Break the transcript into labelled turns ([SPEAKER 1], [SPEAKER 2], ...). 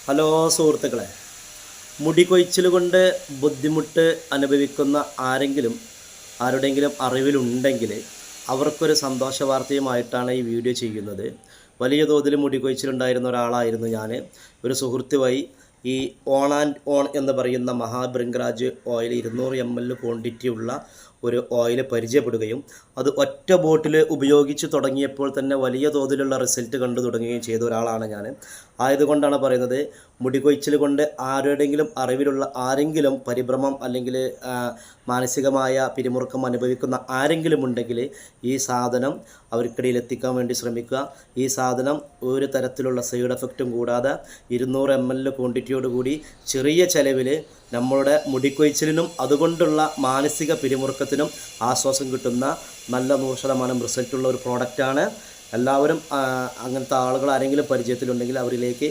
[SPEAKER 1] Hello സുഹൃത്തുക്കളെ, മുടി കൊഴിച്ചിൽ കൊണ്ട് ബുദ്ധിമുട്ട് അനുഭവിക്കുന്ന ആരുടെയെങ്കിലും അറിവിലുണ്ടെങ്കിൽ അവർക്കൊരു സന്തോഷ വാർത്തയുമായിട്ടാണ് ഈ വീഡിയോ ചെയ്യുന്നത്. വലിയ തോതിൽ മുടി കൊഴിച്ചിലുണ്ടായിരുന്ന ഒരാളായിരുന്നു ഞാൻ. ഒരു സുഹൃത്ത് വഴി ഈ ഓൺ ആൻഡ് ഓൺ എന്ന് പറയുന്ന മഹാഭൃംഗരാജ് ഓയിൽ 200 ml ക്വാണ്ടിറ്റി ഉള്ള ഒരു ഓയിൽ പരിചയപ്പെടുകയും അത് ഒറ്റ ബോട്ടിൽ ഉപയോഗിച്ച് തുടങ്ങിയപ്പോൾ തന്നെ വലിയ തോതിലുള്ള റിസൾട്ട് കണ്ടു തുടങ്ങുകയും ചെയ്ത ഒരാളാണ് ഞാൻ. ആയതുകൊണ്ടാണ് പറയുന്നത്, മുടി കൊഴിച്ചിൽ കൊണ്ട് ആരുടെയെങ്കിലും അറിവിലുള്ള പരിഭ്രമം അല്ലെങ്കിൽ മാനസികമായ പിരിമുറുക്കം അനുഭവിക്കുന്ന ആരെങ്കിലും ഉണ്ടെങ്കിൽ ഈ സാധനം അവർക്കിടയിൽ എത്തിക്കാൻ വേണ്ടി ശ്രമിക്കുക. ഈ സാധനം ഒരു തരത്തിലുള്ള സൈഡ് എഫക്റ്റും കൂടാതെ 200 ml ക്വാണ്ടിറ്റിയോടുകൂടി ചെറിയ ചിലവിൽ നമ്മളുടെ മുടിക്കൊഴിച്ചിലിനും അതുകൊണ്ടുള്ള മാനസിക പിരിമുറുക്കത്തിനും ആശ്വാസം കിട്ടുന്ന നല്ല 100% റിസൾട്ടുള്ള ഒരു പ്രോഡക്റ്റാണ്. എല്ലാവരും അങ്ങനത്തെ ആളുകൾ ആരെങ്കിലും പരിചയത്തിലുണ്ടെങ്കിൽ അവരിലേക്ക്